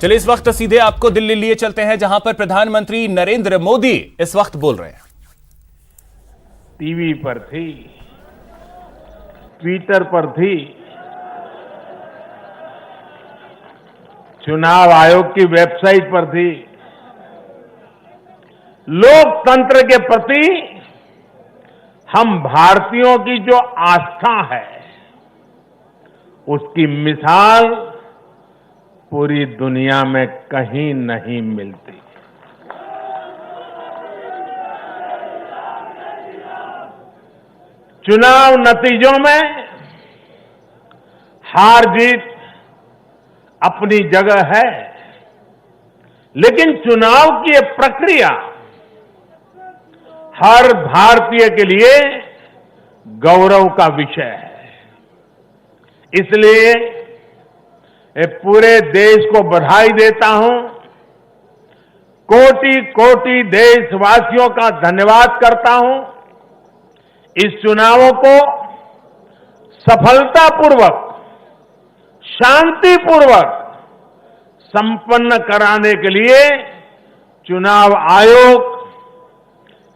चलिए इस वक्त सीधे आपको दिल्ली लिए चलते हैं, जहां पर प्रधानमंत्री नरेंद्र मोदी इस वक्त बोल रहे हैं। टीवी पर थी, ट्विटर पर थी, चुनाव आयोग की वेबसाइट पर थी। लोकतंत्र के प्रति हम भारतीयों की जो आस्था है, उसकी मिसाल पूरी दुनिया में कहीं नहीं मिलती। चुनाव नतीजों में हार जीत अपनी जगह है, लेकिन चुनाव की ये प्रक्रिया हर भारतीय के लिए गौरव का विषय है। इसलिए मैं पूरे देश को बधाई देता हूं, कोटि कोटि देशवासियों का धन्यवाद करता हूं। इस चुनावों को सफलतापूर्वक, शांतिपूर्वक संपन्न कराने के लिए चुनाव आयोग,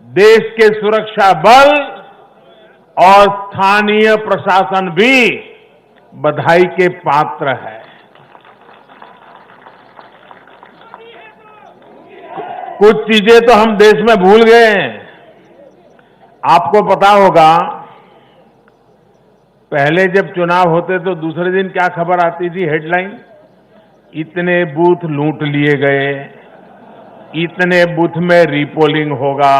देश के सुरक्षा बल और स्थानीय प्रशासन भी बधाई के पात्र है। कुछ चीजें तो हम देश में भूल गए हैं। आपको पता होगा, पहले जब चुनाव होते तो दूसरे दिन क्या खबर आती थी, हेडलाइन? इतने बूथ लूट लिए गए, इतने बूथ में रीपोलिंग होगा।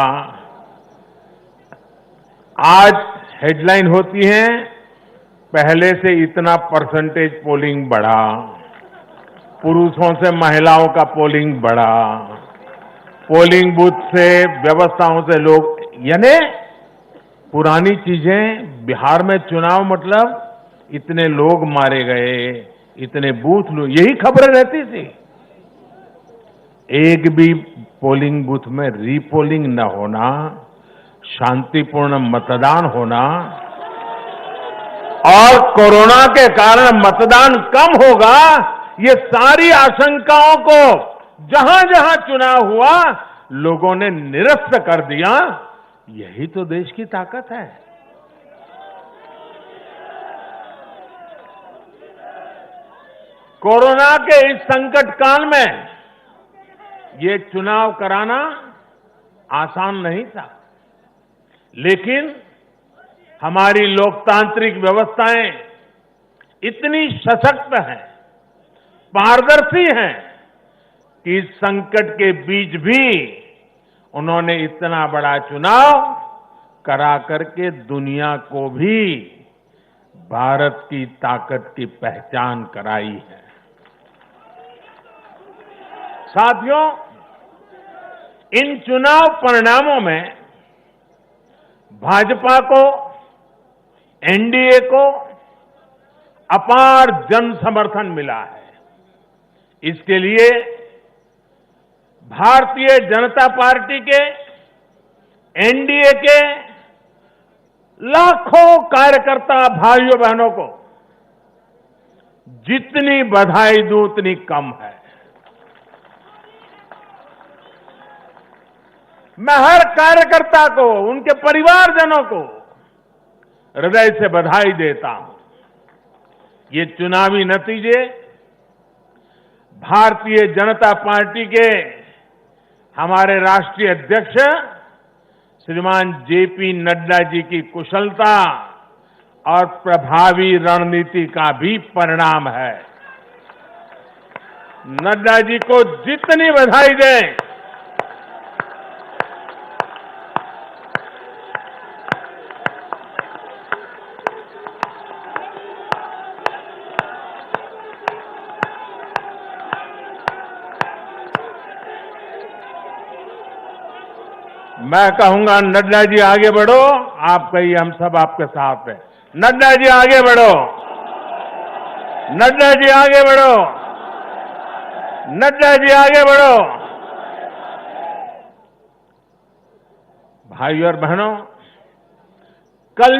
आज हेडलाइन होती है, पहले से इतना परसेंटेज पोलिंग बढ़ा, पुरुषों से महिलाओं का पोलिंग बढ़ा, पोलिंग बूथ से व्यवस्थाओं से लोग, यानी पुरानी चीजें। बिहार में चुनाव मतलब इतने लोग मारे गए, इतने बूथ लोग, यही खबरें रहती थी। एक भी पोलिंग बूथ में रीपोलिंग न होना, शांतिपूर्ण मतदान होना, और कोरोना के कारण मतदान कम होगा, ये सारी आशंकाओं को जहां जहां चुनाव हुआ लोगों ने निरस्त कर दिया। यही तो देश की ताकत है। कोरोना के इस संकट काल में ये चुनाव कराना आसान नहीं था, लेकिन हमारी लोकतांत्रिक व्यवस्थाएं इतनी सशक्त हैं, पारदर्शी हैं कि इस संकट के बीच भी उन्होंने इतना बड़ा चुनाव करा करके दुनिया को भी भारत की ताकत की पहचान कराई है। साथियों, इन चुनाव परिणामों में भाजपा को, एनडीए को अपार जन समर्थन मिला है। इसके लिए भारतीय जनता पार्टी के, एनडीए के लाखों कार्यकर्ता भाइयों बहनों को जितनी बधाई दूं उतनी कम है। मैं हर कार्यकर्ता को, उनके परिवारजनों को हृदय से बधाई देता हूं। ये चुनावी नतीजे भारतीय जनता पार्टी के हमारे राष्ट्रीय अध्यक्ष श्रीमान जेपी नड्डा जी की कुशलता और प्रभावी रणनीति का भी परिणाम है। नड्डा जी को जितनी बधाई दें, मैं कहूंगा नड्डा जी आगे बढ़ो, आप कहिए हम सब आपके साथ हैं। नड्डा जी आगे बढ़ो, नड्डा जी आगे बढ़ो, नड्डा जी आगे बढ़ो। भाइयों और बहनों, कल